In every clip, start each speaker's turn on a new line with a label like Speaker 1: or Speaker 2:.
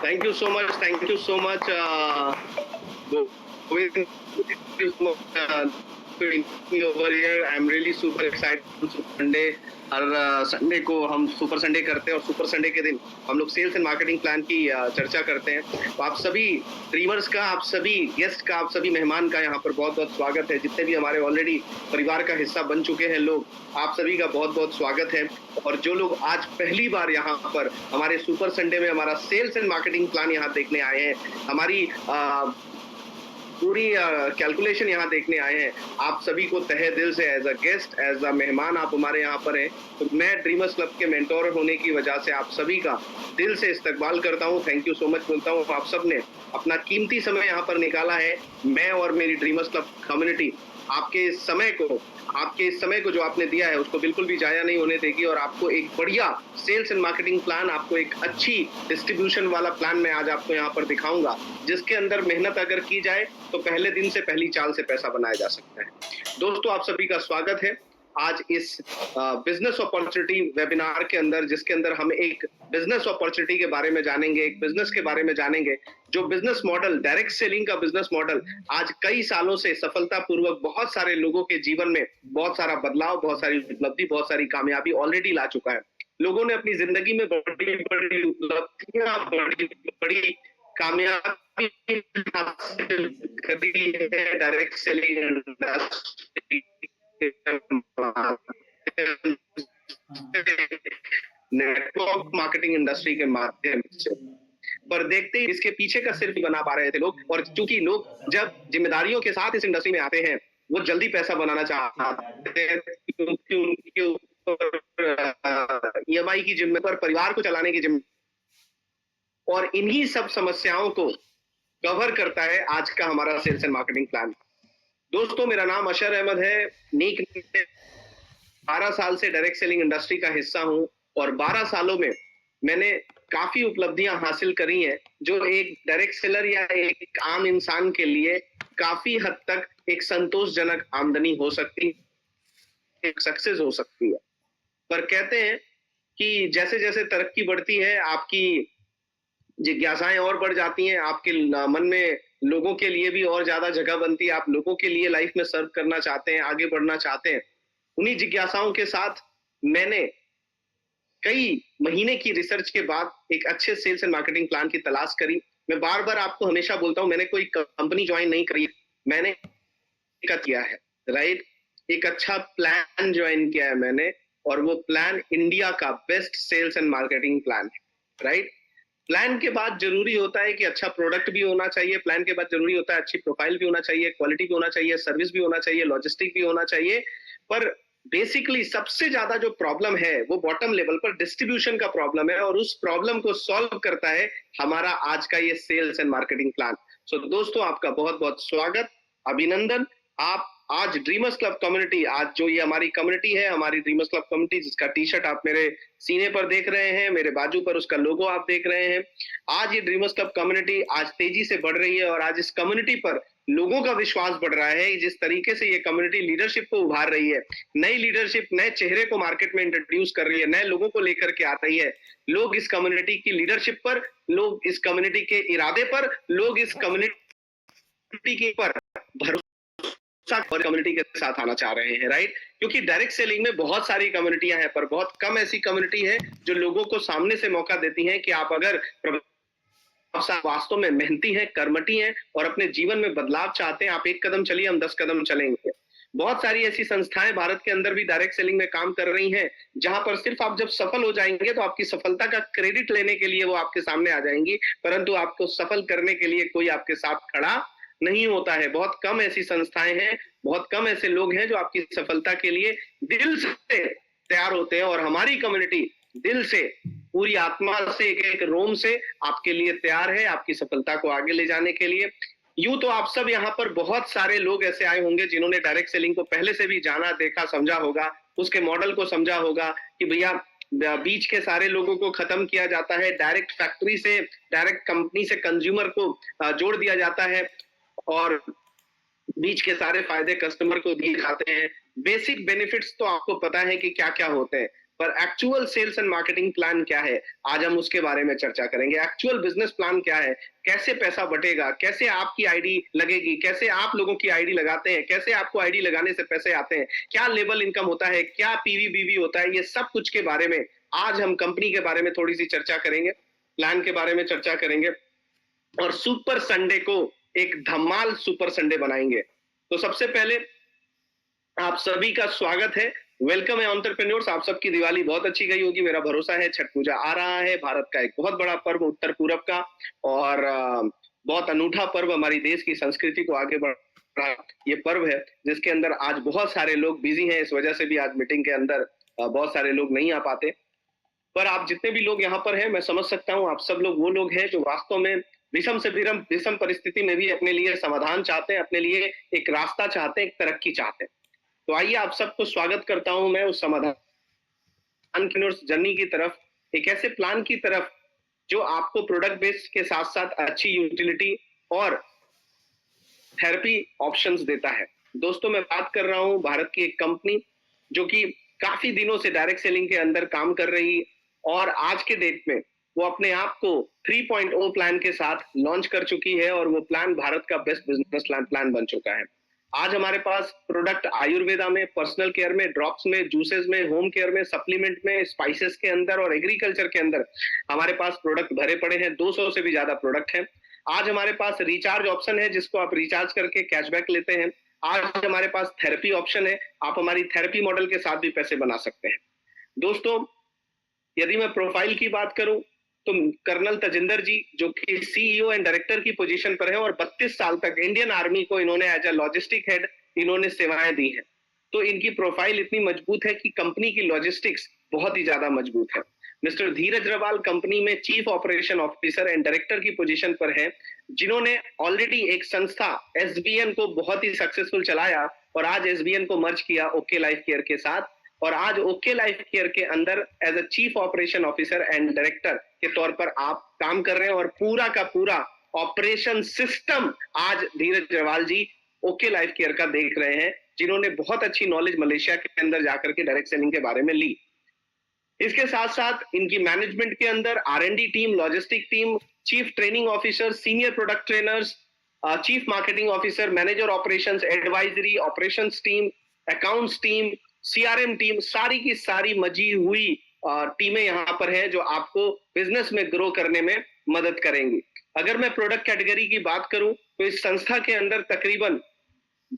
Speaker 1: Thank you so much. Thank you so much. Govind, thank you so much, for inviting me over here. I'm really super excited on Super Sunday. Her Sunday को हम super Sunday करते हैं और super Sunday के दिन हम लोग sales and marketing plan की चर्चा करते हैं। तो आप सभी ड्रीमर्स का, आप सभी गेस्ट का, आप सभी मेहमान का यहाँ पर बहुत बहुत स्वागत है। जितने भी हमारे ऑलरेडी परिवार का हिस्सा बन चुके हैं लोग, आप सभी का बहुत बहुत स्वागत है। और जो लोग आज पहली बार यहाँ पर हमारे सुपर संडे में हमारा सेल्स एंड मार्केटिंग प्लान यहाँ देखने आए हैं, हमारी पूरी कैलकुलेशन यहाँ देखने आए हैं, आप सभी को तहे दिल से as a guest, as a मेहमान आप हमारे यहाँ पर हैं। तो मैं ड्रीमर्स क्लब के मेंटोर होने की वजह से आप सभी का दिल से इस्तकबाल करता हूँ। थैंक यू सो मच बोलता हूँ। आप सब ने अपना कीमती समय यहाँ पर निकाला है। मैं और मेरी ड्रीमर्स क्लब कम्युनिटी आपके इस समय को जो आपने दिया है उसको बिल्कुल भी जाया नहीं होने देगी और आपको एक बढ़िया सेल्स एंड मार्केटिंग प्लान, आपको एक अच्छी डिस्ट्रीब्यूशन वाला प्लान मैं आज आपको यहाँ पर दिखाऊंगा, जिसके अंदर मेहनत अगर की जाए तो पहले दिन से, पहली चाल से पैसा बनाया जा सकता है। दोस्तों, आप सभी का स्वागत है आज इस बिजनेस अपॉर्चुनिटी वेबिनार के अंदर, जिसके अंदर हम एक बिजनेस अपॉर्चुनिटी के बारे में जानेंगे, एक बिजनेस के बारे में जानेंगे, जो बिजनेस मॉडल, डायरेक्ट सेलिंग का बिजनेस मॉडल आज कई सालों से सफलतापूर्वक बहुत सारे लोगों के जीवन में बहुत सारा बदलाव, बहुत सारी उपलब्धि, बहुत सारी कामयाबी ऑलरेडी ला चुका है। लोगों ने अपनी जिंदगी में बड़ी बड़ी उपलब्धियां, बड़ी बड़ी कामयाबी हासिल करी है direct selling industry, network marketing industry के माध्यम से। पर देखते ही इसके पीछे का सिर्फ बना पा रहे थे लोग, और चूंकि लोग जब जिम्मेदारियों के साथ इस इंडस्ट्री में आते हैं, वो जल्दी पैसा बनाना चाहते हैं, क्योंकि उनके ऊपर ईएमआई की जिम्मे पर, परिवार को चलाने की जिम्मे, और इन्हीं सब समस्याओं को कवर करता है आज का हमारा सेल्स एंड मार्केटिंग प्लान। दोस्तों, मेरा नाम अशर अहमद है। नीक 12 साल से डायरेक्ट सेलिंग इंडस्ट्री का हिस्सा हूं और 12 सालों में मैंने काफी उपलब्धियां हासिल करी हैं, जो एक डायरेक्ट सेलर या एक आम इंसान के लिए काफी हद तक एक संतोषजनक आमदनी हो सकती है, एक सक्सेस हो सकती है। पर कहते हैं कि जैसे जैसे तरक्की बढ़ती है, आपकी जिज्ञासाएं और बढ़ जाती हैं, आपके मन में लोगों के लिए भी और ज्यादा जगह बनती है, आप लोगों के लिए लाइफ में सर्व करना चाहते हैं, आगे बढ़ना चाहते हैं। उन्हीं जिज्ञासाओं के साथ मैंने कई महीने की रिसर्च के बाद एक अच्छे सेल्स एंड मार्केटिंग प्लान की तलाश करी। मैं बार बार आपको हमेशा बोलता हूं, मैंने कोई कंपनी ज्वाइन नहीं करी, मैंने किया है, राइट? एक अच्छा प्लान ज्वाइन किया है मैंने, और वो प्लान इंडिया का best sales and marketing plan है, राइट? प्लान के बाद जरूरी होता है कि अच्छा प्रोडक्ट भी होना चाहिए, प्लान के बाद जरूरी होता है अच्छी प्रोफाइल भी होना चाहिए, क्वालिटी भी होना चाहिए, सर्विस भी होना चाहिए, लॉजिस्टिक भी होना चाहिए। पर बेसिकली सबसे ज्यादा जो प्रॉब्लम है वो बॉटम लेवल पर डिस्ट्रीब्यूशन का प्रॉब्लम है, और उस प्रॉब्लम को सॉल्व करता है हमारा आज का ये सेल्स एंड मार्केटिंग प्लान। सो दोस्तों, आपका बहुत बहुत स्वागत, अभिनंदन। आप आज ड्रीमर्स क्लब कम्युनिटी, आज जो ये हमारी कम्युनिटी है, हमारी ड्रीमर्स क्लब कम्युनिटी, जिसका टी शर्ट आप मेरे सीने पर देख रहे हैं, मेरे बाजू पर उसका लोगो आप देख रहे हैं, आज ये ड्रीमर्स क्लब कम्युनिटी आज तेजी से बढ़ रही है, और आज इस कम्युनिटी पर लोगों का विश्वास बढ़ रहा है। जिस तरीके से ये कम्युनिटी लीडरशिप को उभार रही है, नई लीडरशिप, नए चेहरे को मार्केट में इंट्रोड्यूस कर रही है, नए लोगों को लेकर के आ रही है, लोग इस कम्युनिटी की लीडरशिप पर, लोग इस कम्युनिटी के इरादे पर, लोग इस कम्युनिटी के पर भरोसा और कम्युनिटी के साथ आना चाह रहे हैं, राइट? क्योंकि डायरेक्ट सेलिंग में बहुत सारी कम्युनिटियां हैं, पर बहुत कम ऐसी कम्युनिटी है जो लोगों को सामने से मौका देती हैं कि आप अगर वास्तव में मेहनती हैं, कर्मठी हैं और अपने जीवन में बदलाव चाहते हैं, आप एक कदम चलिए, हम 10 कदम चलेंगे। बहुत सारी ऐसी संस्थाएं भारत के अंदर भी डायरेक्ट सेलिंग में काम कर रही हैं, जहां पर सिर्फ आप जब सफल हो जाएंगे तो आपकी सफलता का क्रेडिट लेने के लिए वो आपके सामने आ जाएंगी, परंतु आपको सफल करने के लिए कोई आपके साथ खड़ा नहीं होता है। बहुत कम ऐसी संस्थाएं हैं, बहुत कम ऐसे लोग हैं जो आपकी सफलता के लिए दिल से तैयार होते हैं, और हमारी कम्युनिटी दिल से, पूरी आत्मा से, एक एक रोम से आपके लिए तैयार है, आपकी सफलता को आगे ले जाने के लिए। यूं तो आप सब यहाँ पर बहुत सारे लोग ऐसे आए होंगे जिन्होंने डायरेक्ट सेलिंग को पहले से भी जाना, देखा, समझा होगा, उसके मॉडल को समझा होगा कि भैया बीच के सारे लोगों को खत्म किया जाता है, डायरेक्ट फैक्ट्री से, डायरेक्ट कंपनी से कंज्यूमर को जोड़ दिया जाता है, और बीच के सारे फायदे कस्टमर को दिए जाते हैं। बेसिक बेनिफिट्स तो आपको पता है कि क्या क्या होते हैं, पर actual sales and marketing plan क्या है, आज हम उसके बारे में चर्चा करेंगे। एक्चुअल बिजनेस प्लान क्या है, कैसे पैसा बटेगा, कैसे आपकी आईडी लगेगी, कैसे आप लोगों की आईडी लगाते हैं, कैसे आपको आईडी लगाने से पैसे आते हैं, क्या लेवल इनकम होता है, क्या पीवी बीवी होता है, ये सब कुछ के बारे में आज हम कंपनी के बारे में थोड़ी सी चर्चा करेंगे, प्लान के बारे में चर्चा करेंगे और सुपर संडे को एक धमाल सुपर संडे बनाएंगे। तो सबसे पहले आप सभी का स्वागत है, वेलकम है एंटरप्रेन्योर्स। आप सबकी दिवाली बहुत अच्छी गई होगी, मेरा भरोसा है। छठ पूजा आ रहा है, भारत का एक बहुत बड़ा पर्व उत्तर पूरब का, और बहुत अनूठा पर्व, हमारी देश की संस्कृति को आगे बढ़ा ये पर्व है, जिसके अंदर आज बहुत सारे लोग बिजी हैं। इस वजह से भी आज मीटिंग के अंदर बहुत सारे लोग नहीं आ पाते, पर आप जितने भी लोग यहाँ पर हैं, मैं समझ सकता हूँ आप सब लोग वो लोग हैं जो वास्तव में विषम से विषम परिस्थिति में भी अपने लिए समाधान चाहते हैं, अपने लिए एक रास्ता चाहते हैं, एक तरक्की चाहते हैं। तो आइए आप सबको स्वागत करता हूं मैं उस समाधान जर्नी की तरफ, एक ऐसे प्लान की तरफ जो आपको प्रोडक्ट बेस्ड के साथ साथ अच्छी यूटिलिटी और थेरेपी ऑप्शंस देता है। दोस्तों, मैं बात कर रहा हूं भारत की एक कंपनी जो कि काफी दिनों से डायरेक्ट सेलिंग के अंदर काम कर रही, और आज के डेट में वो अपने आप को 3.0 प्लान के साथ लॉन्च कर चुकी है, और वो प्लान भारत का बेस्ट बिजनेस प्लान बन चुका है। आज हमारे पास प्रोडक्ट आयुर्वेदा में, पर्सनल केयर में, ड्रॉप्स में, जूसेस में, होम केयर में, सप्लीमेंट में, स्पाइसेस के अंदर और एग्रीकल्चर के अंदर हमारे पास प्रोडक्ट भरे पड़े हैं। 200 से भी ज्यादा प्रोडक्ट हैं। आज हमारे पास रिचार्ज ऑप्शन है, जिसको आप रिचार्ज करके कैशबैक लेते हैं। आज हमारे पास थेरेपी ऑप्शन है, आप हमारी थेरेपी मॉडल के साथ भी पैसे बना सकते हैं। दोस्तों, यदि मैं प्रोफाइल की बात करूं तो कर्नल तजिंदर जी, जो कि सीईओ एंड डायरेक्टर की पोजीशन पर है, और 32 साल तक इंडियन आर्मी को इन्होंने एज अ लॉजिस्टिक हेड इन्होंने सेवाएं दी हैं। तो इनकी प्रोफाइल इतनी मजबूत है कि कंपनी की लॉजिस्टिक्स बहुत ही ज्यादा मजबूत है। मिस्टर धीरज रवाल कंपनी में chief operation officer and director की पोजीशन पर है, जिन्होंने ऑलरेडी एक संस्था एसबीएन को बहुत ही सक्सेसफुल चलाया, और आज एसबीएन को मर्ज किया ओके लाइफ केयर के साथ, और आज ओके लाइफ केयर के अंदर as a chief operation officer and director के तौर पर आप काम कर रहे हैं, और पूरा का पूरा ऑपरेशन सिस्टम आज धीरज रवाल जी ओके लाइफ केयर का देख रहे हैं, जिन्होंने बहुत अच्छी नॉलेज मलेशिया के अंदर जाकर के डायरेक्ट सेलिंग के बारे में ली। इसके साथ साथ इनकी मैनेजमेंट के अंदर R and D team, logistic team, chief training officer, senior product trainers, chief marketing officer, manager operations, advisory, operations team, accounts team, CRM team, सारी की सारी मजी हुई टीमें यहाँ पर है, जो आपको बिजनेस में ग्रो करने में मदद करेंगी। अगर मैं प्रोडक्ट कैटेगरी की बात करूं तो इस संस्था के अंदर तकरीबन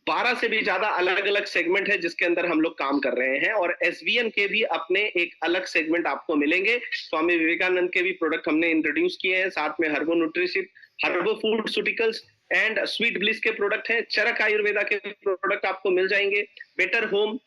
Speaker 1: 12 से भी ज्यादा अलग अलग सेगमेंट है, जिसके अंदर हम लोग काम कर रहे हैं, और एसवीएन के भी अपने एक अलग सेगमेंट आपको मिलेंगे। स्वामी विवेकानंद के भी प्रोडक्ट हमने इंट्रोड्यूस किए हैं, साथ में Herbo Nutriship, Herbo Foodceuticals and Sweet Bliss के प्रोडक्ट हैं। चरक आयुर्वेदा के प्रोडक्ट आपको मिल जाएंगे। Better Home,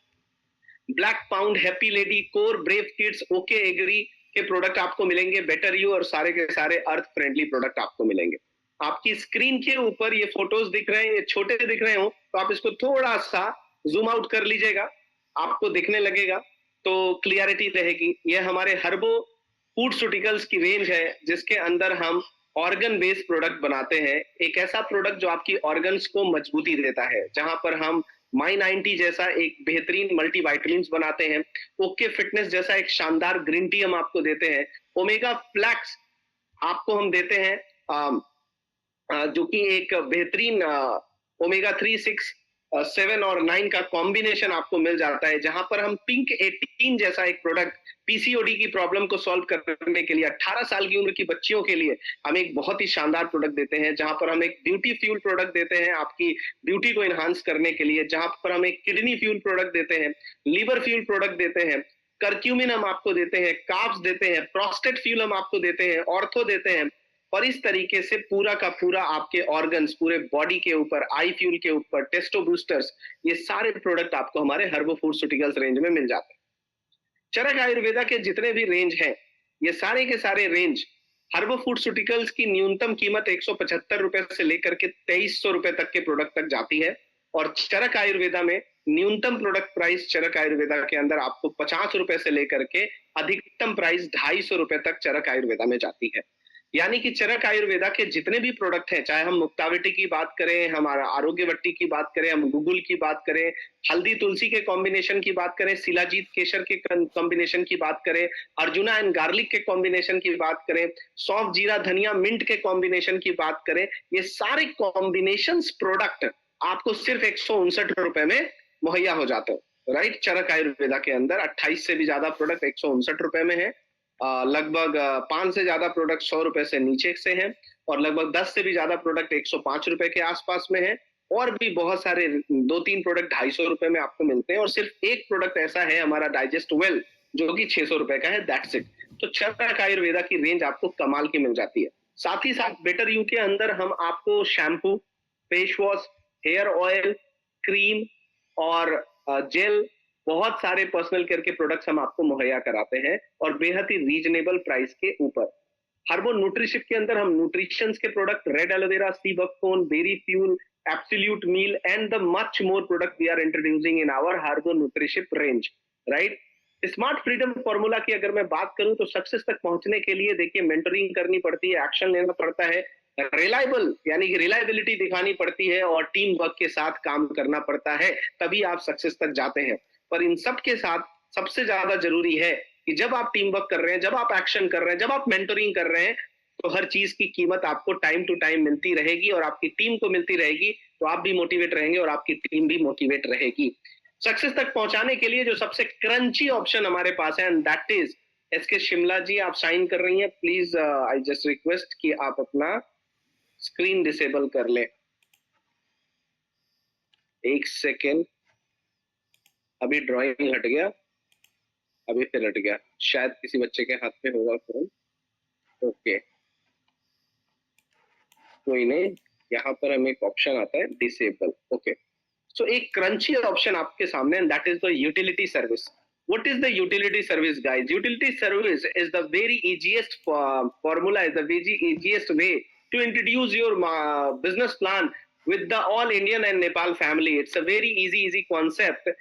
Speaker 1: Black Pound, Happy Lady, Core, Brave Kids, okay Agri के प्रोडक्ट आपको मिलेंगे। बेटर यू और सारे के सारे अर्थ फ्रेंडली प्रोडक्ट आपको मिलेंगे। आपकी स्क्रीन के ऊपर ये फोटोज दिख रहे हैं, ये छोटे दिख रहे हो तो आप इसको थोड़ा सा जूम आउट कर लीजिएगा, आपको दिखने लगेगा तो क्लियरिटी रहेगी। ये हमारे हर्बो फूडस्यूटिकल्स की रेंज है, जिसके अंदर हम ऑर्गन बेस्ड प्रोडक्ट बनाते हैं। एक ऐसा प्रोडक्ट जो आपकी ऑर्गन्स को मजबूती देता है, जहां पर हम माई 90 जैसा एक बेहतरीन मल्टीवाइटमिन्स बनाते हैं, ओके फिटनेस जैसा एक शानदार ग्रीन टी हम आपको देते हैं, ओमेगा फ्लैक्स आपको हम देते हैं, जो कि एक बेहतरीन ओमेगा 3, 6, 7 और 9 का कॉम्बिनेशन आपको मिल जाता है, जहां पर हम पिंक 18 जैसा एक प्रोडक्ट पीसीओडी की प्रॉब्लम को सॉल्व करने के लिए 18 साल की उम्र की बच्चियों के लिए हम एक बहुत ही शानदार प्रोडक्ट देते हैं, जहां पर हम एक ब्यूटी फ्यूल प्रोडक्ट देते हैं आपकी ब्यूटी को इनहांस करने के लिए, जहां पर हम एक किडनी फ्यूल प्रोडक्ट देते हैं, लीवर फ्यूल प्रोडक्ट देते हैं, कर्क्यूमिन हम आपको देते हैं, कार्ब्स देते हैं, प्रोस्टेट फ्यूल हम आपको देते हैं, ऑर्थो देते हैं, और इस तरीके से पूरा का पूरा आपके ऑर्गन्स, पूरे बॉडी के ऊपर, आई फ्यूल के ऊपर, टेस्टो बूस्टर्स, ये सारे प्रोडक्ट आपको हमारे हर्बो फूडस्यूटिकल्स रेंज में मिल जाते हैं। चरक आयुर्वेदा के जितने भी रेंज हैं, ये सारे के सारे रेंज हर्बो फूडस्यूटिकल्स की न्यूनतम कीमत 175 रुपए से लेकर के 2300 रुपए तक के प्रोडक्ट तक जाती है, और चरक आयुर्वेदा में न्यूनतम प्रोडक्ट प्राइस चरक आयुर्वेदा के अंदर आपको 50 रुपए से लेकर के अधिकतम प्राइस 250 रुपए तक चरक आयुर्वेदा में जाती है। यानी कि चरक आयुर्वेदा के जितने भी प्रोडक्ट हैं, चाहे हम मुक्तावटी की बात करें, हमारा आरोग्यवट्टी की बात करें, हम गुगुल की बात करें, हल्दी तुलसी के कॉम्बिनेशन की बात करें, शिलाजीत केसर के कॉम्बिनेशन की बात करें, अर्जुना एंड गार्लिक के कॉम्बिनेशन की बात करें, सौंफ जीरा धनिया मिंट के कॉम्बिनेशन की बात करें, ये सारे कॉम्बिनेशन प्रोडक्ट आपको सिर्फ 159 रुपए में मुहैया हो जाते हैं, राइट। चरक आयुर्वेदा के अंदर 28 से भी ज्यादा प्रोडक्ट 159 रुपए में है। लगभग 5 से ज्यादा प्रोडक्ट 100 रुपए से नीचे से हैं और लगभग 10 से भी ज्यादा प्रोडक्ट 105 रुपए के आसपास में है। और भी बहुत सारे 2-3 प्रोडक्ट 250 रुपए में आपको मिलते हैं और सिर्फ एक प्रोडक्ट ऐसा है हमारा डाइजेस्ट वेल जो कि 600 रुपए का है, दैट्स इट। तो चरक आयुर्वेदा की रेंज आपको कमाल की मिल जाती है। साथ ही साथ बेटर यू के अंदर हम आपको shampoo, face wash, hair oil, cream और जेल, बहुत सारे पर्सनल केयर के प्रोडक्ट्स हम आपको मुहैया कराते हैं और बेहद ही रीजनेबल प्राइस के ऊपर। हर्बो न्यूट्रिशिप के अंदर हम न्यूट्रिशंस के product red aloe vera, sea buckthorn, berry fuel, absolute meal and the much more product we are introducing in our herbo nutriship range, right. Smart freedom formula की अगर मैं बात करूं तो सक्सेस तक पहुंचने के लिए देखिए मेंटरिंग करनी पड़ती है, एक्शन लेना पड़ता है, रिलायबल यानी कि रिलायबिलिटी दिखानी पड़ती है और टीम वर्क के साथ काम करना पड़ता है, तभी आप सक्सेस तक जाते हैं। पर इन सब के साथ सबसे ज्यादा जरूरी है कि जब आप टीम वर्क कर रहे हैं, जब आप एक्शन कर रहे हैं, जब आप मेंटरिंग कर रहे हैं, तो हर चीज की कीमत आपको टाइम टू टाइम मिलती रहेगी और आपकी टीम को मिलती रहेगी, तो आप भी मोटिवेट रहेंगे और आपकी टीम भी मोटिवेट रहेगी। सक्सेस तक पहुंचाने के लिए जो सबसे क्रंची ऑप्शन हमारे पास है and that is SK Shimla ji, आप साइन कर रही हैं, प्लीज आई जस्ट रिक्वेस्ट कि आप अपना स्क्रीन डिसेबल कर लें। एक सेकेंड, अभी ड्राइंग हट गया, अभी फिर हट गया, शायद किसी बच्चे के हाथ में होगा फोन। ओके, कोई नहीं, यहाँ पर हमें एक ऑप्शन आता है डिसेबल। ओके, सो एक क्रंची ऑप्शन आपके सामने and that is the utility service. What is the utility service, guys? Utility service is the very easiest formula, is the very easiest way to introduce your business plan with the all Indian and Nepal family. It's a very easy concept.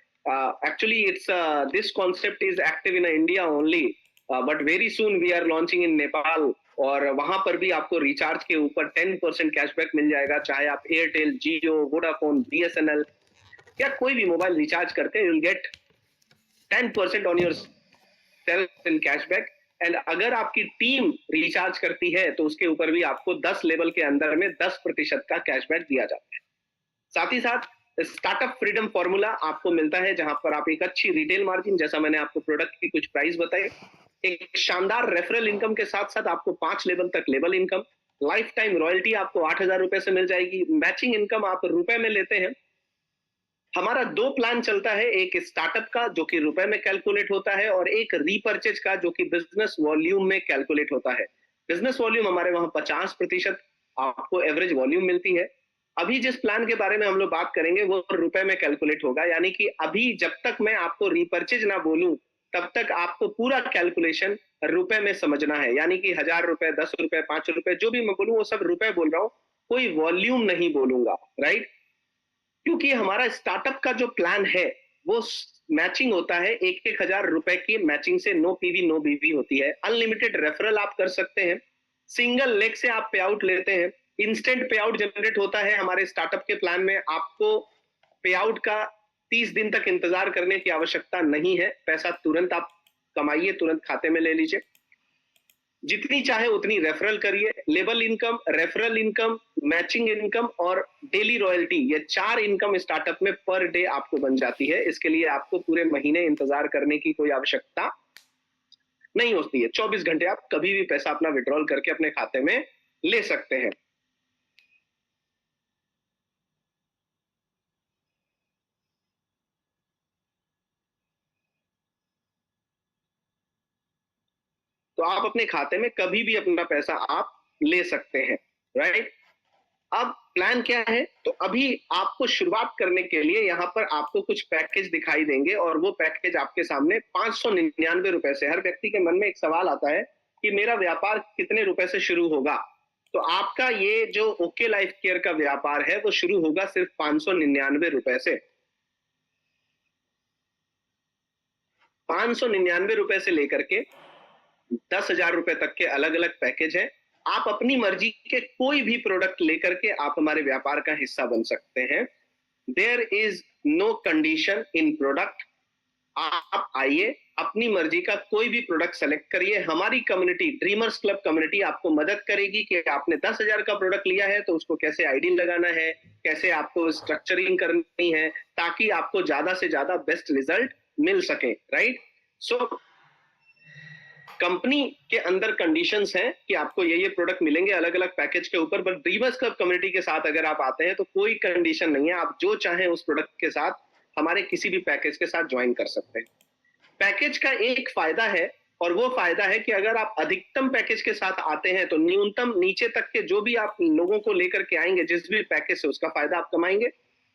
Speaker 1: Actually, it's this concept is active in India only, but very soon we are launching in Nepal. और वहां पर भी आपको recharge के ऊपर 10% cashback मिल जाएगा, चाहे आप एयरटेल, जियो, वोडाफोन, बीएसएनएल या कोई भी मोबाइल रिचार्ज करते हैं, you'll get 10% on your self in cashback। And अगर आपकी टीम रिचार्ज करती है तो उसके ऊपर भी आपको 10 लेवल के अंदर में 10% का कैशबैक दिया जाता है। साथ ही साथ स्टार्टअप फ्रीडम फॉर्मूला आपको मिलता है, जहां पर आप एक अच्छी रिटेल मार्जिन, जैसा मैंने आपको प्रोडक्ट की कुछ प्राइस बताई, एक शानदार रेफरल इनकम के साथ साथ आपको 5 लेवल तक level income, life time royalty आपको 8,000 रुपए से मिल जाएगी, मैचिंग इनकम आप रुपए में लेते हैं। हमारा 2 प्लान चलता है, एक स्टार्टअप का जो कि रुपए में कैलकुलेट होता है और एक रीपर्चेज का जो कि बिजनेस वॉल्यूम में कैलकुलेट होता है। बिजनेस वॉल्यूम हमारे वहां 50% आपको एवरेज वॉल्यूम मिलती है। अभी जिस प्लान के बारे में हम लोग बात करेंगे वो रुपए में कैलकुलेट होगा, यानी कि अभी जब तक मैं आपको रीपर्चेज ना बोलूं तब तक आपको पूरा कैलकुलेशन रुपए में समझना है, यानी कि 1,000 रुपए, 10 रुपए, 5 रुपए जो भी मैं बोलूं वो सब रुपए बोल रहा हूं, कोई वॉल्यूम नहीं बोलूंगा, राइट। क्योंकि हमारा स्टार्टअप का जो प्लान है वो मैचिंग होता है, 1,000 रुपए की मैचिंग से, नो पीवी नो बीवी होती है। अनलिमिटेड रेफरल आप कर सकते हैं, सिंगल लेग से आप पे आउट लेते हैं, इंस्टेंट पे आउट जनरेट होता है हमारे स्टार्टअप के प्लान में। आपको पे आउट का 30 दिन तक इंतजार करने की आवश्यकता नहीं है, पैसा तुरंत आप कमाइए, तुरंत खाते में ले लीजिए, जितनी चाहे उतनी रेफरल करिए। Level income, referral income, matching income और डेली रॉयल्टी, ये 4 इनकम स्टार्टअप में पर डे आपको बन जाती है। इसके लिए आपको पूरे महीने इंतजार करने की कोई आवश्यकता नहीं होती है, 24 घंटे आप कभी भी पैसा अपना विड्रॉल करके अपने खाते में ले सकते हैं। तो आप अपने खाते में कभी भी अपना पैसा आप ले सकते हैं, राइट। अब प्लान क्या है, तो अभी आपको शुरुआत करने के लिए यहाँ पर आपको कुछ पैकेज दिखाई देंगे और वो पैकेज आपके सामने 599 रुपए से। हर व्यक्ति के मन में एक सवाल आता है कि मेरा व्यापार कितने रुपए से शुरू होगा, तो आपका ये जो ओके लाइफ केयर का व्यापार है वो शुरू होगा सिर्फ 599 रुपए से। 599 रुपए से लेकर के 10,000 रुपए तक के अलग अलग पैकेज हैं आप अपनी मर्जी के कोई भी प्रोडक्ट लेकर के आप हमारे व्यापार का हिस्सा बन सकते हैं। There is no condition in product. आप आइए, अपनी मर्जी का कोई भी प्रोडक्ट सेलेक्ट करिए। हमारी कम्युनिटी, ड्रीमर्स क्लब कम्युनिटी, आपको मदद करेगी कि आपने 10,000 का प्रोडक्ट लिया है तो उसको कैसे आईडी लगाना है, कैसे आपको स्ट्रक्चरिंग करनी है, ताकि आपको ज्यादा से ज्यादा बेस्ट रिजल्ट मिल सके, राइट? सो कंपनी के अंदर कंडीशंस हैं कि आपको ये प्रोडक्ट मिलेंगे अलग अलग पैकेज के ऊपर, बट ड्रीमर्स क्लब कम्युनिटी के साथ अगर आप आते हैं तो कोई कंडीशन नहीं है। आप जो चाहें उस प्रोडक्ट के साथ हमारे किसी भी पैकेज के साथ ज्वाइन कर सकते हैं। पैकेज का एक फायदा है, और वो फायदा है कि अगर आप अधिकतम पैकेज के साथ आते हैं तो न्यूनतम नीचे तक के जो भी आप लोगों को लेकर के आएंगे जिस भी पैकेज से, उसका फायदा आप कमाएंगे।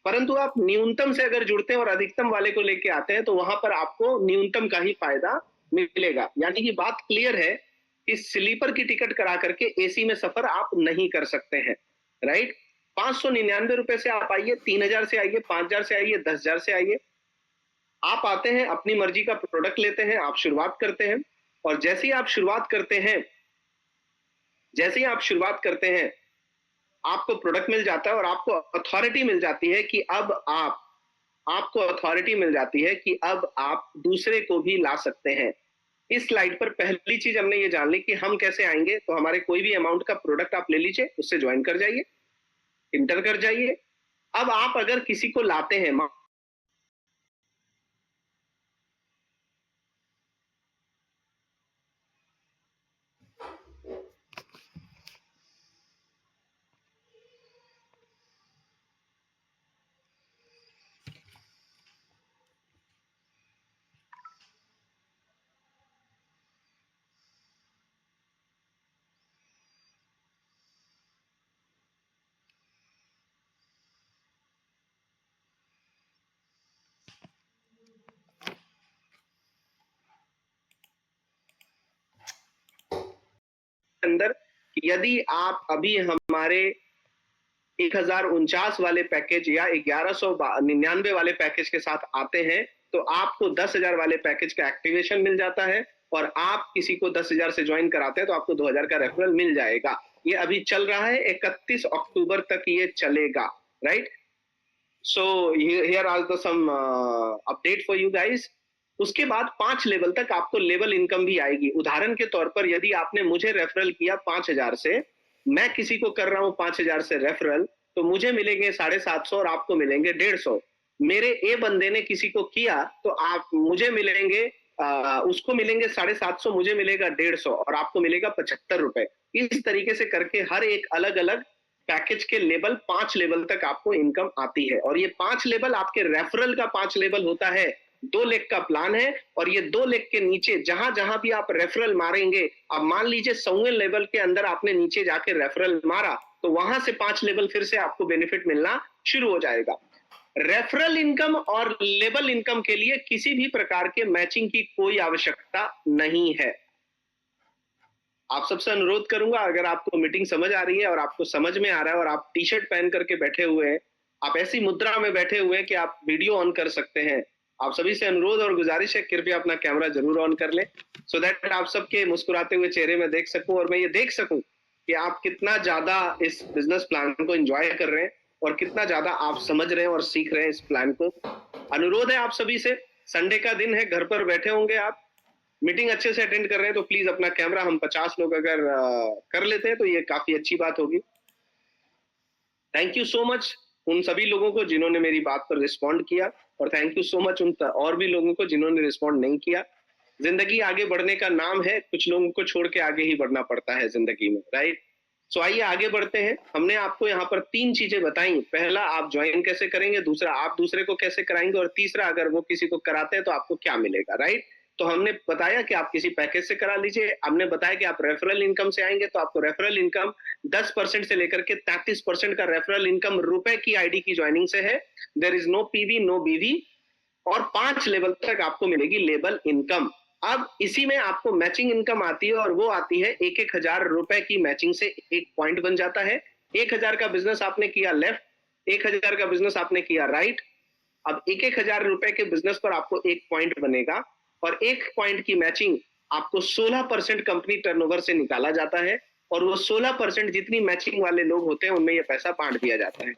Speaker 1: परंतु आप न्यूनतम से अगर जुड़ते हैं और अधिकतम वाले को लेके आते हैं तो वहां पर आपको न्यूनतम का ही फायदा मिलेगा। यानी कि बात क्लियर है कि स्लीपर की टिकट करा करके एसी में सफर आप नहीं कर सकते हैं, राइट? 599 रुपए से आप आइए, 3,000 से आइए, 5,000 से आइए, 10,000 से आइए। आप आते हैं, अपनी मर्जी का प्रोडक्ट लेते हैं, आप शुरुआत करते हैं, और जैसे ही आप शुरुआत करते हैं आपको प्रोडक्ट मिल जाता है और आपको अथॉरिटी मिल जाती है कि अब आपको अथॉरिटी मिल जाती है कि अब आप दूसरे को भी ला सकते हैं। इस स्लाइड पर पहली चीज हमने ये जान ली कि हम कैसे आएंगे। तो हमारे कोई भी अमाउंट का प्रोडक्ट आप ले लीजिए, उससे ज्वाइन कर जाइए, इंटर कर जाइए। अब आप अगर किसी को लाते हैं, अंदर यदि आप अभी हमारे 1049 वाले पैकेज या 1199 वाले पैकेज के साथ आते हैं तो आपको 10,000 वाले पैकेज का एक्टिवेशन मिल जाता है, और आप किसी को 10,000 से ज्वाइन कराते हैं तो आपको 2,000 का रेफरल मिल जाएगा। ये अभी चल रहा है, 31 अक्टूबर तक ये चलेगा, right? So here are the some update for you guys. उसके बाद 5 लेवल तक आपको लेवल इनकम भी आएगी। उदाहरण के तौर पर यदि आपने मुझे रेफरल किया 5,000 से, मैं किसी को कर रहा हूं 5,000 से रेफरल, तो मुझे मिलेंगे 750 और आपको मिलेंगे 150। मेरे ए बंदे ने किसी को किया तो आप मुझे मिलेंगे उसको मिलेंगे 750, मुझे मिलेगा 150 और आपको मिलेगा 75 रुपए। इस तरीके से करके हर एक अलग अलग पैकेज के लेवल 5 लेवल तक आपको इनकम आती है। और ये 5 लेवल आपके रेफरल का 5 लेवल होता है। 2 लेग का प्लान है, और ये 2 लेग के नीचे जहां जहां भी आप रेफरल मारेंगे, अब मान लीजिए 100वें लेवल के अंदर आपने नीचे जाके रेफरल मारा तो वहां से 5 लेवल फिर से आपको बेनिफिट मिलना शुरू हो जाएगा। रेफरल इनकम और लेवल इनकम के लिए किसी भी प्रकार के मैचिंग की कोई आवश्यकता नहीं है। आप सबसे अनुरोध करूंगा, अगर आपको मीटिंग समझ आ रही है और आपको समझ में आ रहा है और आप टी शर्ट पहन करके बैठे हुए हैं, आप ऐसी मुद्रा में बैठे हुए हैं कि आप वीडियो ऑन कर सकते हैं, आप सभी से अनुरोध और गुजारिश है कृपया अपना कैमरा जरूर ऑन कर लें, सो दैट आप सबके मुस्कुराते हुए चेहरे में देख सकूं और मैं ये देख सकूं कि आप कितना ज्यादा इस बिजनेस प्लान को एंजॉय कर रहे हैं और कितना ज्यादा आप समझ रहे हैं और सीख रहे हैं इस प्लान को। अनुरोध है आप सभी से, संडे का दिन है, घर पर बैठे होंगे आप, मीटिंग अच्छे से अटेंड कर रहे हैं, तो प्लीज अपना कैमरा, हम 50 लोग अगर कर लेते हैं तो ये काफी अच्छी बात होगी। थैंक यू सो मच उन सभी लोगों को जिन्होंने मेरी बात पर रिस्पॉन्ड किया, और थैंक यू सो मच उन और भी लोगों को जिन्होंने रिस्पॉन्ड नहीं किया। जिंदगी आगे बढ़ने का नाम है, कुछ लोगों को छोड़ के आगे ही बढ़ना पड़ता है जिंदगी में, राइट? सो आइए आगे बढ़ते हैं। हमने आपको यहाँ पर 3 चीजें बताई। पहला, आप ज्वाइन कैसे करेंगे, दूसरा, आप दूसरे को कैसे कराएंगे, और तीसरा, अगर वो किसी को कराते हैं तो आपको क्या मिलेगा, राइट? तो हमने बताया कि आप किसी पैकेज से करा लीजिए, हमने बताया कि आप रेफरल इनकम से आएंगे तो आपको रेफरल इनकम 10% से लेकर के 33% का रेफरल इनकम रुपए की आईडी की ज्वाइनिंग से है। There is no PV, no BV, और 5 लेवल तक आपको मिलेगी लेवल इनकम। अब इसी में आपको मैचिंग इनकम आती है, और वो आती है 1,000 रुपए की मैचिंग से एक पॉइंट बन जाता है। 1,000 का बिजनेस आपने किया लेफ्ट, 1,000 का बिजनेस आपने किया राइट। अब 1,000 रुपए के बिजनेस पर आपको एक पॉइंट बनेगा, और एक पॉइंट की मैचिंग आपको 16% कंपनी टर्नओवर से निकाला जाता है। और वो 16% जितनी मैचिंग वाले लोग होते हैं उनमें ये पैसा बांट दिया जाता है।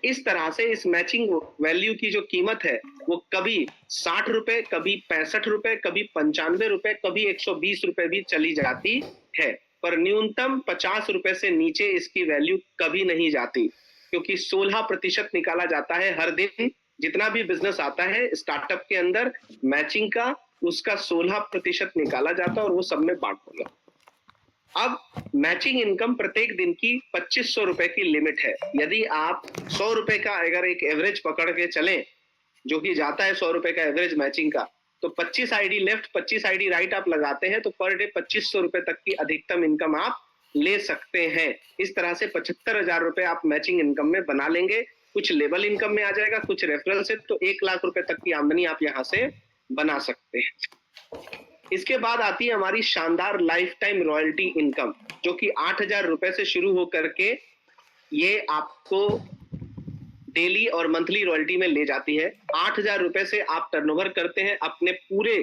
Speaker 1: इस तरह से इस मैचिंग वैल्यू की जो कीमत है वो कभी 60 रुपए, कभी 65 रुपए, कभी 95 रुपए, कभी 120 रुपए भी चली जाती है, पर न्यूनतम 50 रुपए से नीचे इसकी वैल्यू कभी नहीं जाती, क्योंकि 16% निकाला जाता है हर दिन। जितना भी बिजनेस आता है स्टार्टअप के अंदर मैचिंग का, उसका 16% निकाला जाता है और वो सब में बांट दिया। अब मैचिंग इनकम प्रत्येक दिन की 2500 रुपए की लिमिट है। यदि आप 100 रुपए का अगर एक एवरेज पकड़ के चलें, जो कि जाता है 100 रुपए का एवरेज मैचिंग का, तो 25 आईडी लेफ्ट 25 आईडी राइट आप लगाते हैं तो पर डे 2500 रुपए तक की अधिकतम इनकम आप ले सकते हैं। इस तरह से 75,000 रुपए आप मैचिंग इनकम में बना लेंगे। कुछ लेवल इनकम में आ जाएगा, कुछ रेफरल से, तो 1 लाख रुपए तक की आमदनी आप यहां से बना सकते हैं। इसके बाद आती है हमारी शानदार लाइफ टाइम रॉयल्टी इनकम, जो कि 8,000 रुपए से शुरू होकर के ये आपको डेली और मंथली रॉयल्टी में ले जाती है। 8,000 रुपए से आप टर्नओवर करते हैं, अपने पूरे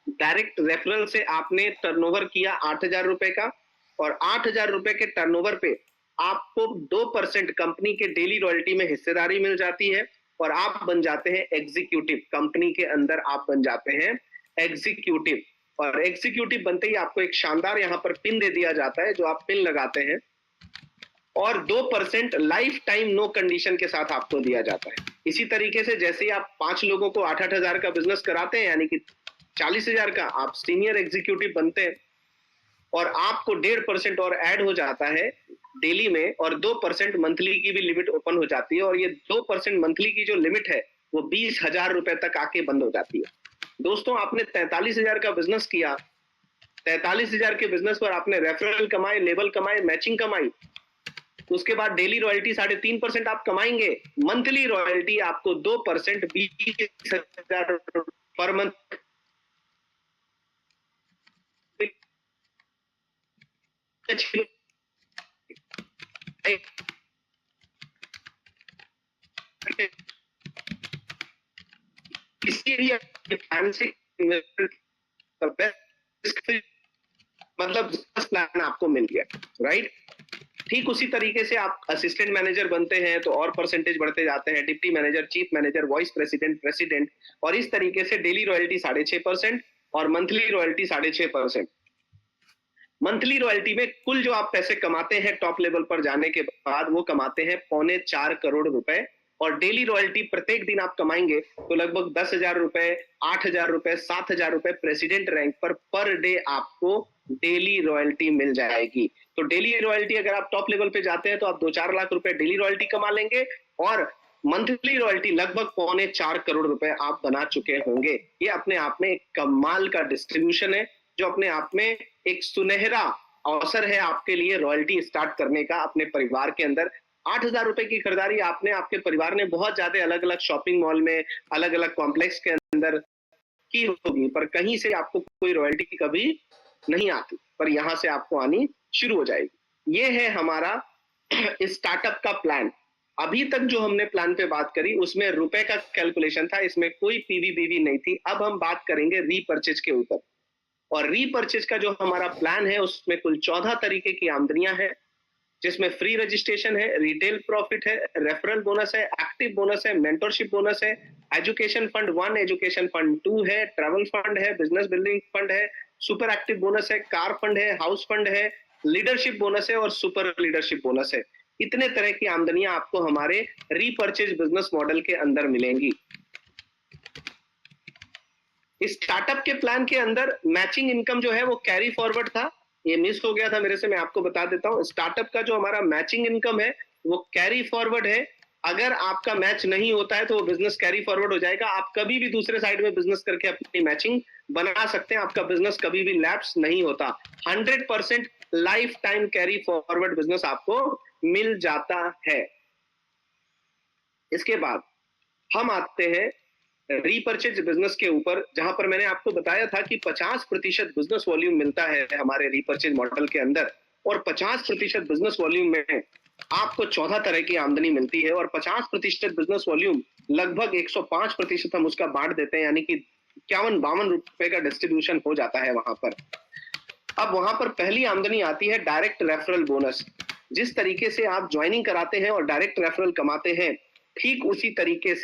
Speaker 1: डायरेक्ट रेफरल से आपने टर्नओवर किया 8,000 रुपए का, और 8,000 रुपए के टर्नओवर पे आपको 2% कंपनी के डेली रॉयल्टी में हिस्सेदारी मिल जाती है और आप बन जाते हैं एग्जीक्यूटिव। कंपनी के अंदर आप बन जाते हैं एग्जीक्यूटिव, और एग्जीक्यूटिव बनते ही आपको एक शानदार यहाँ पर पिन दे दिया जाता है, जो आप पिन लगाते हैं, और 2% लाइफ टाइम नो कंडीशन के साथ आपको दिया जाता है। इसी तरीके से जैसे ही आप 5 लोगों को 8-8 हजार का बिजनेस कराते हैं, यानी कि 40,000 का, आप सीनियर एग्जीक्यूटिव बनते हैं और आपको 1.5% और ऐड हो जाता है डेली में, और 2% मंथली की भी लिमिट ओपन हो जाती है, और ये 2% मंथली की जो लिमिट है वो 20,000 रुपए तक आके बंद हो जाती है। दोस्तों, आपने 43,000 का बिजनेस किया, 43,000 के बिजनेस पर आपने रेफरल कमाए, लेवल कमाए, मैचिंग कमाई, उसके बाद डेली रॉयल्टी 3.5% आप कमाएंगे, मंथली रॉयल्टी आपको 2% 20,000 पर मंथ किसी भी फैंसी मतलब प्लान आपको मिल गया, राइट। ठीक उसी तरीके से आप असिस्टेंट मैनेजर बनते हैं तो और परसेंटेज बढ़ते जाते हैं, deputy manager, chief manager, vice president, president, और इस तरीके से डेली रॉयल्टी 6.5% और मंथली रॉयल्टी 6.5%। मंथली रॉयल्टी में कुल जो आप पैसे कमाते हैं टॉप लेवल पर जाने के बाद, वो कमाते हैं 3.25 करोड़ रुपए, और डेली रॉयल्टी प्रत्येक दिन आप कमाएंगे तो लगभग 10,000 रुपए, 8,000 रुपए, 7,000 रुपए प्रेसिडेंट रैंक पर डे आपको डेली रॉयल्टी मिल जाएगी। तो डेली रॉयल्टी अगर आप टॉप लेवल पे जाते हैं तो आप 2-4 लाख रुपए डेली रॉयल्टी कमा लेंगे, और मंथली रॉयल्टी लगभग 3.25 करोड़ रुपए आप बना चुके होंगे। ये अपने आप में एक कमाल का डिस्ट्रीब्यूशन है, जो अपने आप में एक सुनहरा अवसर है आपके लिए रॉयल्टी स्टार्ट करने का अपने परिवार के अंदर। 8,000 रुपए की खरीदारी आपने, आपके परिवार ने बहुत ज्यादा अलग अलग शॉपिंग मॉल में, अलग अलग कॉम्प्लेक्स के अंदर की होगी, पर कहीं से आपको कोई रॉयल्टी कभी नहीं आती, पर यहां से आपको आनी शुरू हो जाएगी। ये है हमारा स्टार्टअप का प्लान। अभी तक जो हमने प्लान पे बात करी उसमें रुपए का कैलकुलेशन था, इसमें कोई पीवी बीवी नहीं थी। अब हम बात करेंगे रीपर्चेज के ऊपर, और रीपर्चेज का जो हमारा प्लान है उसमें कुल 14 तरीके की आमदनियां हैं, जिसमें फ्री रजिस्ट्रेशन है, रिटेल प्रॉफिट है, रेफरल बोनस है, एक्टिव बोनस है, मेंटरशिप बोनस है, एजुकेशन फंड 1, एजुकेशन फंड 2 है, ट्रैवल फंड है, बिजनेस बिल्डिंग फंड है, सुपर एक्टिव बोनस है, कार फंड है, हाउस फंड है, लीडरशिप बोनस है और सुपर लीडरशिप बोनस है। इतने तरह की आमदनियां आपको हमारे रीपर्चेज बिजनेस मॉडल के अंदर मिलेंगी। स्टार्टअप के प्लान के अंदर मैचिंग इनकम जो है वो कैरी फॉरवर्ड था, ये मिस हो गया था मेरे से, मैं आपको बता देता हूं। स्टार्टअप का जो हमारा मैचिंग इनकम है वो कैरी फॉरवर्ड है। अगर आपका मैच नहीं होता है तो वो बिजनेस कैरी फॉरवर्ड हो जाएगा। आप कभी भी दूसरे साइड में बिजनेस करके अपनी मैचिंग बना सकते हैं, आपका बिजनेस कभी भी लैप्स नहीं होता। 100% life time carry forward business आपको मिल जाता है। इसके बाद हम आते हैं रीपर्चेज बिजनेस के ऊपर, जहां पर मैंने आपको बताया था कि 50% बिजनेस वॉल्यूम मिलता है हमारे रीपर्चेज मॉडल के अंदर, और 50% बिजनेस वॉल्यूम में आपको 14 तरह की आमदनी मिलती है, और 50% बिजनेस वॉल्यूम लगभग 105% हम उसका बांट देते हैं, यानी कि 51-52 रुपए का डिस्ट्रीब्यूशन हो जाता है वहां पर। अब वहां पर पहली आमदनी आती है डायरेक्ट रेफरल बोनस। जिस तरीके से आप ज्वाइनिंग कराते हैं और डायरेक्ट रेफरल कमाते हैं, ठीक उसी तरीके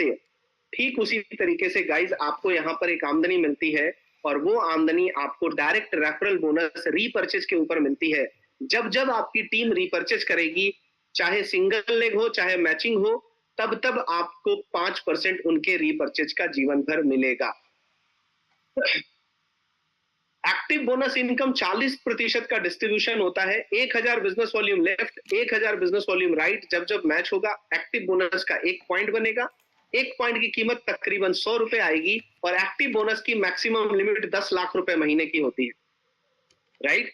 Speaker 1: से गाइज आपको यहाँ पर एक आमदनी मिलती है, और वो आमदनी आपको डायरेक्ट रेफरल बोनस रीपर्चेज के ऊपर मिलती है। जब जब आपकी टीम रीपर्चेज करेगी, चाहे सिंगल लेग हो चाहे मैचिंग हो, तब तब आपको 5% उनके रीपर्चेज का जीवन भर मिलेगा। एक्टिव बोनस इनकम 40% का डिस्ट्रीब्यूशन होता है। 1000 business volume left, 1000 business volume right. जब जब मैच होगा, एक्टिव बोनस का 1 पॉइंट बनेगा। 1 पॉइंट की कीमत तकरीबन 100 रुपए आएगी, और एक्टिव बोनस की मैक्सिमम लिमिट 10 लाख रुपए महीने की होती है, राइट।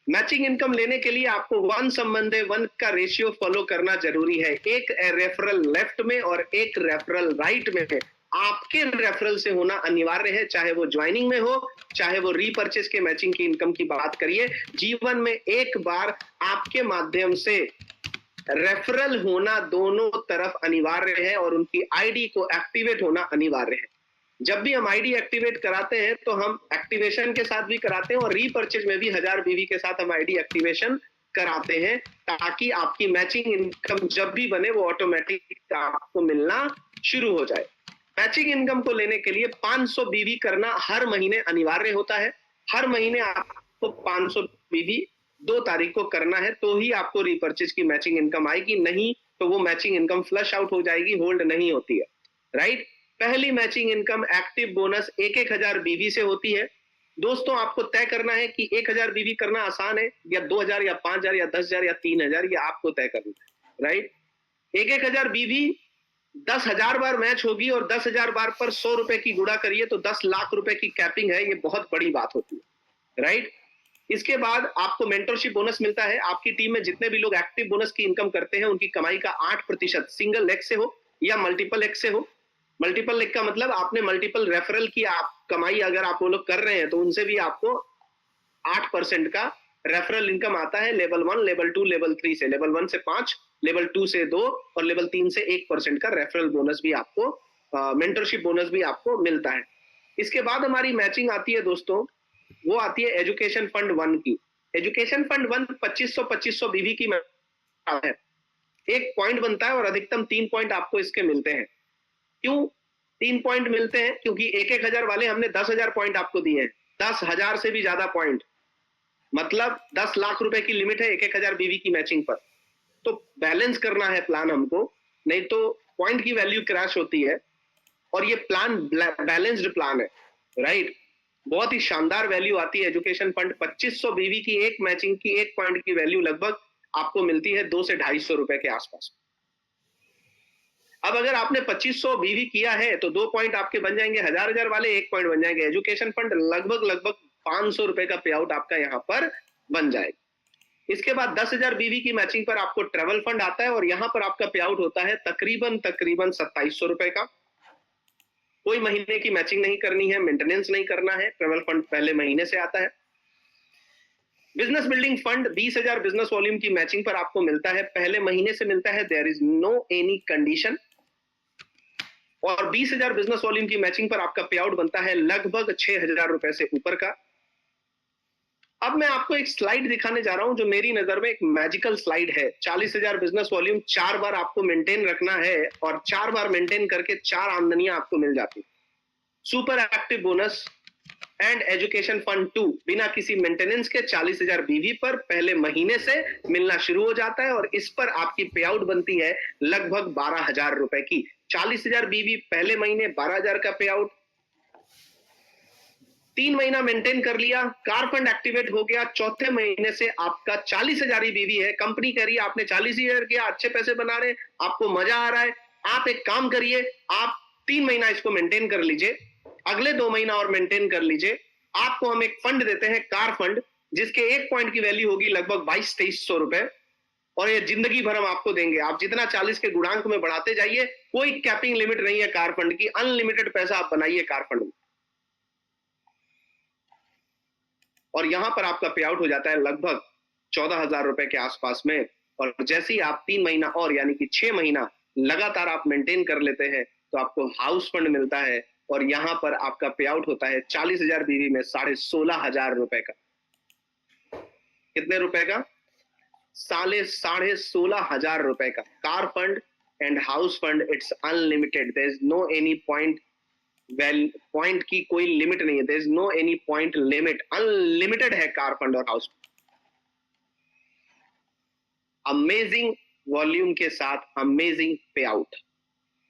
Speaker 1: मैचिंग इनकम लेने के लिए आपको 1 संबंधे 1 का रेशियो फॉलो करना जरूरी है। एक रेफरल लेफ्ट में और एक रेफरल राइट में आपके रेफरल से होना अनिवार्य है, चाहे वो ज्वाइनिंग में हो चाहे वो रीपर्चेज के मैचिंग की इनकम की बात करिए। जीवन में एक बार आपके माध्यम से रेफरल होना दोनों तरफ अनिवार्य है, और उनकी आईडी को एक्टिवेट होना अनिवार्य है। जब भी हम आईडी एक्टिवेट कराते हैं तो हम एक्टिवेशन के साथ भी कराते हैं, और रीपर्चेज में भी 1000 बीवी के साथ हम आईडी एक्टिवेशन कराते हैं, ताकि आपकी मैचिंग इनकम जब भी बने वो ऑटोमेटिक आपको मिलना शुरू हो जाए। मैचिंग इनकम को लेने के लिए 500 बीवी करना हर महीने अनिवार्य होता है। हर महीने आपको 500 बीवी 2 तारीख को करना है, तो ही आपको रीपर्चेज की मैचिंग इनकम आएगी, नहीं तो वो मैचिंग इनकम फ्लश आउट हो जाएगी, होल्ड नहीं होती है, राइट। पहली मैचिंग इनकम एक्टिव बोनस 1-1000 बीवी से होती है। दोस्तों, आपको तय करना है कि 1000 बीवी करना आसान है, या 2000 या 5000 या 10000 या 3000, ये आपको तय करना है, राइट। 1-1000 बीवी 10,000 बार मैच होगी, और 10,000 बार पर 100 रुपए की गुणा करिए तो 10 लाख रुपए की कैपिंग है। ये बहुत बड़ी बात होती है, राइट। इसके बाद आपको मेंटरशिप बोनस मिलता है। आपकी टीम में जितने भी लोग एक्टिव बोनस की इनकम करते हैं, उनकी कमाई का 8% सिंगल लेग से हो या मल्टीपल लेग से हो। मल्टीपल लेग का मतलब आपने मल्टीपल रेफरल की आप कमाई अगर आप वो लोग कर रहे हैं, तो उनसे भी आपको 8% का रेफरल इनकम आता है। लेवल 1, लेवल 2, लेवल 3 से, लेवल 1 से 5, लेवल 2 से 2 और लेवल 3 से 1% का रेफरल बोनस भी आपको, मेंटरशिप बोनस भी आपको मिलता है। इसके बाद हमारी मैचिंग आती है दोस्तों, वो आती है एजुकेशन फंड 1 की। एजुकेशन फंड 1 2500 बीवी की है। 1 पॉइंट बनता है, और अधिकतम 3 पॉइंट आपको इसके मिलते हैं। क्यों 3 पॉइंट मिलते हैं? क्योंकि 1-1000 वाले हमने 10,000 पॉइंट आपको दिए हैं। 10,000 से भी ज्यादा पॉइंट, मतलब 10 लाख रुपए की लिमिट है 1-1000 बीवी की मैचिंग पर। तो बैलेंस करना है प्लान हमको, नहीं तो पॉइंट की वैल्यू क्रैश होती है। और ये प्लान बैलेंस्ड प्लान है, राइट। बहुत ही शानदार वैल्यू आती है एजुकेशन फंड। 2500 बीवी की एक मैचिंग की 1 पॉइंट की वैल्यू लगभग आपको मिलती है 200 से 250 रुपए के आसपास। अब अगर आपने 2500 बीवी किया है तो 2 पॉइंट आपके बन जाएंगे 1000 वाले, 1 पॉइंट बन जाएंगे। एजुकेशन फंड लगभग 500 रुपए का पे आउट आपका यहां पर बन जाएगा। इसके बाद 10,000 बीवी की मैचिंग पर आपको ट्रेवल फंड आता है, और यहां पर आपका पे आउट होता है तकरीबन 2700 रुपए का। कोई महीने की मैचिंग नहीं करनी है, मेंटेनेंस नहीं करना है, ट्रेवल फंड पहले महीने से आता है। Business building fund 20,000 business volume की मैचिंग पर आपको मिलता है, पहले महीने से मिलता है, there is no any condition. और 20,000 बिजनेस वॉल्यूम की मैचिंग पर आपका पे आउट बनता है लगभग 6,000 रुपए से ऊपर का। अब मैं आपको एक स्लाइड दिखाने जा रहा हूं, जो मेरी नजर में एक मैजिकल स्लाइड है। 40,000 बिजनेस वॉल्यूम 4 बार आपको मेंटेन रखना है, और 4 बार मेंटेन करके 4 आमदनियां आपको मिल जाती। Super active bonus and education fund 2 बिना किसी मेंटेनेंस के 40,000 बीवी पर पहले महीने से मिलना शुरू हो जाता है, और इस पर आपकी पे आउट बनती है लगभग 12,000 रुपए की। 40,000 बीवी पहले महीने 12,000 का पे आउट। 3 महीना मेंटेन कर लिया, कार फंड एक्टिवेट हो गया, चौथे महीने से आपका 40,000 ही बीवी है। कंपनी कह रही है आपने 40,000 किया, अच्छे पैसे बना रहे, आपको मजा आ रहा है। आप एक काम करिए, आप 3 महीना इसको मेंटेन कर लीजिए, अगले 2 महीना और मेंटेन कर लीजिए। आपको हम एक फंड देते हैं, कार फंड, जिसके 1 पॉइंट की वैल्यू होगी लगभग 2200-2300 रुपए, और ये जिंदगी भर हम आपको देंगे। आप जितना 40 के गुणांक में बढ़ाते जाइए, कोई कैपिंग लिमिट नहीं है कार फंड की, अनलिमिटेड पैसा आप बनाइए कार फंड में। और यहां पर आपका पे आउट हो जाता है लगभग 14,000 रुपए के आसपास में। और जैसे ही आप 3 महीना और यानी कि 6 महीना लगातार आप मेंटेन कर लेते हैं, तो आपको हाउस फंड मिलता है, और यहां पर आपका पे आउट होता है 40,000 बीवी में 16,500 रुपए का। कितने रुपए का? साढ़े 16,000 रुपए का। Car fund and house fund it's unlimited, there is no any point, well point की कोई लिमिट नहीं है, there is no any point limit, unlimited है कार फंड और हाउस। अमेजिंग वॉल्यूम के साथ अमेजिंग पे आउट।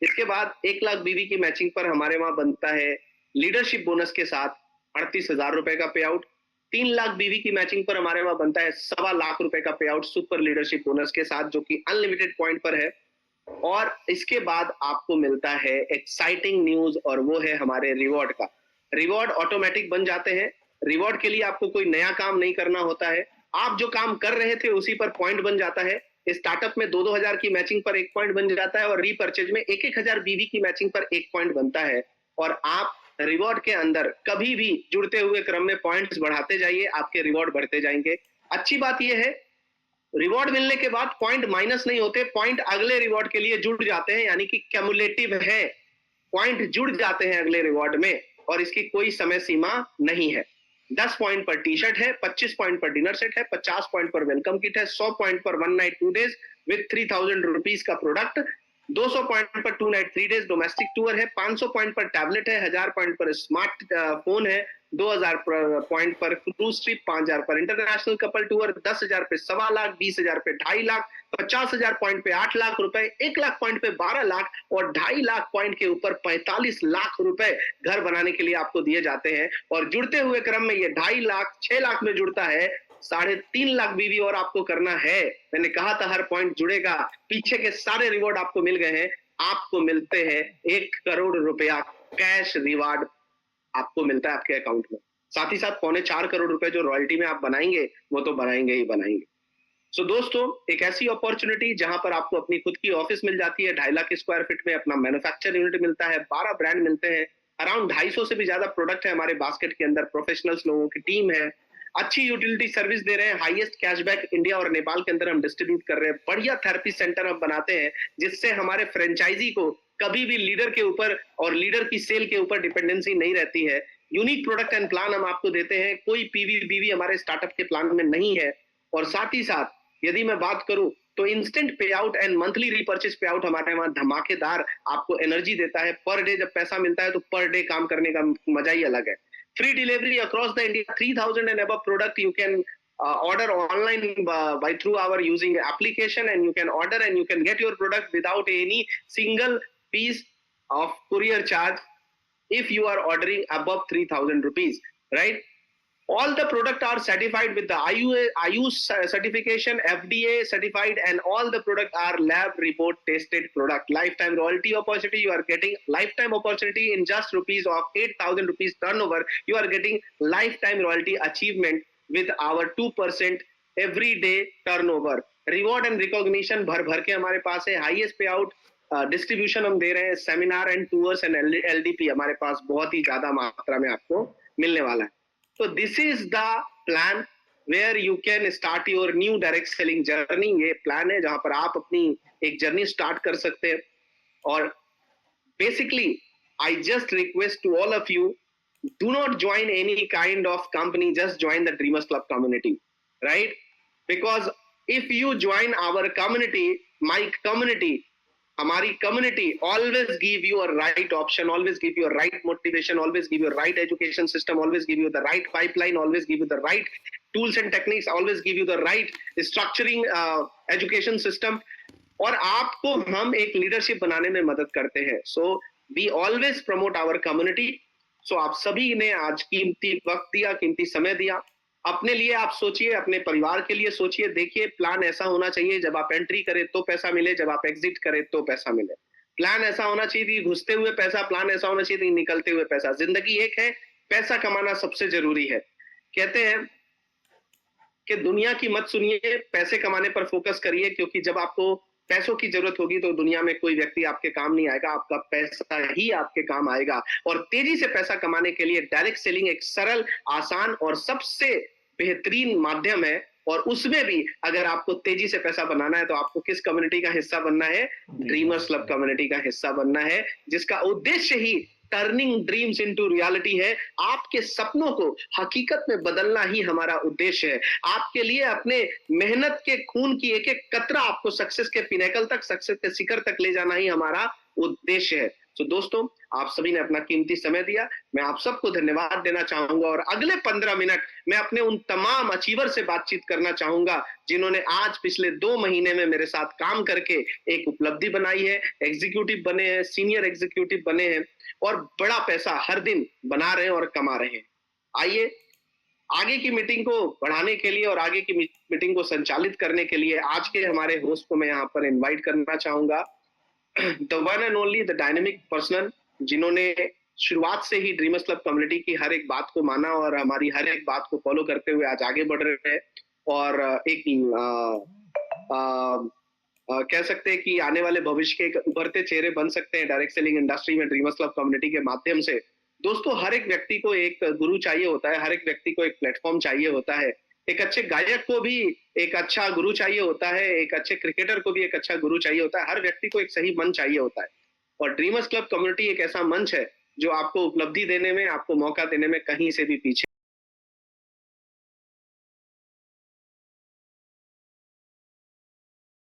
Speaker 1: इसके बाद 1 लाख बीवी की मैचिंग पर हमारे वहां बनता है लीडरशिप बोनस के साथ 38,000 रुपए का पे आउट। 3 लाख बीवी की मैचिंग पर हमारे वहां बनता है 1.25 लाख रुपए का पे आउट सुपर लीडरशिप बोनस के साथ, जो कि अनलिमिटेड पॉइंट पर है। और इसके बाद आपको मिलता है एक्साइटिंग न्यूज, और वो है हमारे रिवॉर्ड का। रिवॉर्ड ऑटोमेटिक बन जाते हैं। रिवॉर्ड के लिए आपको कोई नया काम नहीं करना होता है, आप जो काम कर रहे थे उसी पर पॉइंट बन जाता है। स्टार्टअप में 2-2 हजार की मैचिंग पर 1 पॉइंट बन जाता है, और रीपर्चेज में 1-1 हजार बीवी की मैचिंग पर 1 पॉइंट बनता है। और आप रिवॉर्ड के अंदर कभी भी जुड़ते हुए क्रम में पॉइंट्स बढ़ाते जाइए, आपके रिवॉर्ड बढ़ते जाएंगे। अच्छी बात यह है, रिवॉर्ड मिलने के बाद पॉइंट माइनस नहीं होते, पॉइंट अगले रिवॉर्ड के लिए जुड़ जाते हैं, यानी कि क्यूमुलेटिव है, पॉइंट जुड़ जाते हैं अगले रिवॉर्ड में, और इसकी कोई समय सीमा नहीं है। 10 पॉइंट पर टी शर्ट है, 25 पॉइंट पर डिनर सेट है, 50 पॉइंट पर वेलकम किट है, 100 पॉइंट पर 1 नाइट 2 डेज विद 3000 रुपीज का प्रोडक्ट, 200 पॉइंट पर 2 नाइट 3 डेज डोमेस्टिक टूर है, 500 पॉइंट पर टैबलेट है, 1000 पॉइंट पर स्मार्ट फोन है, 2000 पॉइंट पर क्रूज ट्रिप, 5000 पर इंटरनेशनल कपल टूर, 10,000 पे 1.25 लाख, 20,000 पे 2.5 लाख, 50,000 पॉइंट पे 8 लाख रुपए, 1 लाख पॉइंट पे 12 लाख, और 2.5 लाख पॉइंट के ऊपर 45 लाख रुपए घर बनाने के लिए आपको दिए जाते हैं। और जुड़ते हुए क्रम में ये 2.5 लाख 6 लाख में जुड़ता है, 3.5 लाख बीवी और आपको करना है। मैंने कहा था हर पॉइंट जुड़ेगा, पीछे के सारे रिवॉर्ड आपको मिल गए हैं। आपको मिलते हैं 1 करोड़ रुपया कैश रिवार्ड आपको मिलता है आपके अकाउंट में। साथ ही साथ 3.25 करोड़ रुपए जो रॉयल्टी में आप बनाएंगे, वो तो बनाएंगे ही बनाएंगे। सो दोस्तों, एक ऐसी अपॉर्चुनिटी जहां पर आपको अपनी खुद की ऑफिस मिल जाती है, 2.5 लाख स्क्वायर फीट में अपना मैन्युफैक्चर यूनिट मिलता है, 12 ब्रांड मिलते हैं, अराउंड 250 से भी ज्यादा प्रोडक्ट है हमारे बास्केट के अंदर, प्रोफेशनल्स लोगों की टीम है, अच्छी यूटिलिटी सर्विस दे रहे हैं, हाईएस्ट कैशबैक इंडिया और नेपाल के अंदर हम डिस्ट्रीब्यूट कर रहे हैं, बढ़िया थेरेपी सेंटर हम बनाते हैं, जिससे हमारे फ्रेंचाइजी को कभी भी लीडर के ऊपर और लीडर की सेल के ऊपर डिपेंडेंसी नहीं रहती है। यूनिक प्रोडक्ट एंड प्लान हम आपको देते हैं, कोई पीवी बीवी हमारे स्टार्टअप के प्लान में नहीं है। और साथ ही साथ यदि मैं बात करूं तो इंस्टेंट पे आउट एंड मंथली रिपर्चेज पे आउट हमारे वहां धमाकेदार आपको एनर्जी देता है। पर डे जब पैसा मिलता है तो पर डे काम करने का मजा ही अलग है। Free delivery across the India, 3,000 and above product you can order online by through our using application, and you can order and you can get your product without any single piece of courier charge if you are ordering above 3,000 rupees, right? All the product are certified with the IUS certification, FDA certified, and all the product are lab report tested product. Lifetime royalty opportunity, you are getting lifetime opportunity in just rupees of 8,000 rupees turnover. You are getting lifetime royalty achievement with our 2% every day turnover. Reward and recognition भर भर के हमारे पास है, highest payout distribution हम दे रहे हैं, seminar and tours and LDP हमारे पास बहुत ही ज्यादा मात्रा में आपको मिलने वाला है। So this is the plan where you can start your new direct selling journey. ये प्लान है जहां पर आप अपनी एक जर्नी स्टार्ट कर सकते हैं। और basically I just request to all of you, do not join any kind of company, just join the Dreamers Club community, right? Because if you join our community, my community, हमारी community always give you a right option, always give you a right motivation, always give you a right education system, always give you the right pipeline, always give you the right tools and techniques, always give you the right structuring education system, और आपको हम एक leadership बनाने में मदद करते हैं। So we always promote our community. So आप सभी ने आज कीमती वक्त दिया, कीमती समय दिया, अपने लिए आप सोचिए, अपने परिवार के लिए सोचिए। देखिए, प्लान ऐसा होना चाहिए जब आप एंट्री करें तो पैसा मिले, जब आप एग्जिट करें तो पैसा मिले। प्लान ऐसा होना चाहिए कि घुसते हुए पैसा, प्लान ऐसा होना चाहिए कि निकलते हुए पैसा। जिंदगी एक है, पैसा कमाना सबसे जरूरी है। कहते हैं कि दुनिया की मत सुनिए, पैसे कमाने पर फोकस करिए, क्योंकि जब आपको पैसों की जरूरत होगी तो दुनिया में कोई व्यक्ति आपके काम नहीं आएगा, आपका पैसा ही आपके काम आएगा। और तेजी से पैसा कमाने के लिए डायरेक्ट सेलिंग एक सरल, आसान और सबसे बेहतरीन माध्यम है। और उसमें भी अगर आपको तेजी से पैसा बनाना है तो आपको किस कम्युनिटी का हिस्सा बनना है? ड्रीमर्स क्लब कम्युनिटी का हिस्सा बनना है, जिसका उद्देश्य ही टर्निंग ड्रीम्स इनटू रियलिटी है। आपके सपनों को हकीकत में बदलना ही हमारा उद्देश्य है। आपके लिए अपने मेहनत के खून की एक-एक कतरा आपको सक्सेस के पिनेकल तक, सक्सेस के शिखर तक ले जाना ही हमारा उद्देश्य है। तो दोस्तों, आप सभी ने अपना कीमती समय दिया। मैं आप सबको धन्यवाद देना चाहूंगा और अगले 15 मिनट मैं अपने उन तमाम अचीवर से बातचीत करना चाहूंगा जिन्होंने आज पिछले 2 महीने में मेरे साथ काम करके एक उपलब्धि बनाई है, एग्जीक्यूटिव बने हैं, सीनियर एग्जीक्यूटिव बने हैं और बड़ा पैसा हर दिन बना रहे हैं और कमा रहे हैं। आइए, आगे की मीटिंग को बढ़ाने के लिए और आगे की मीटिंग को संचालित करने के लिए आज के हमारे होस्ट को मैं यहाँ पर इनवाइट करना चाहूंगा। The one and only the dynamic person, जिन्होंने शुरुआत से ही ड्रीमर्स क्लब कम्युनिटी की हर एक बात को माना और हमारी हर एक बात को फॉलो करते हुए आज आगे बढ़ रहे हैं और एक कह सकते हैं कि आने वाले भविष्य के एक उभरते चेहरे बन सकते हैं डायरेक्ट सेलिंग इंडस्ट्री में ड्रीमर्स क्लब कम्युनिटी के माध्यम से। दोस्तों, हर एक व्यक्ति को एक गुरु चाहिए होता है, हर एक व्यक्ति को एक प्लेटफॉर्म चाहिए होता है। एक अच्छे गायक को भी एक अच्छा गुरु चाहिए होता है, एक अच्छे क्रिकेटर को भी एक अच्छा गुरु चाहिए होता है, हर व्यक्ति को एक सही मंच चाहिए होता है। और ड्रीमर्स क्लब कम्युनिटी एक ऐसा मंच है जो आपको उपलब्धि देने में, आपको मौका देने में कहीं से भी पीछे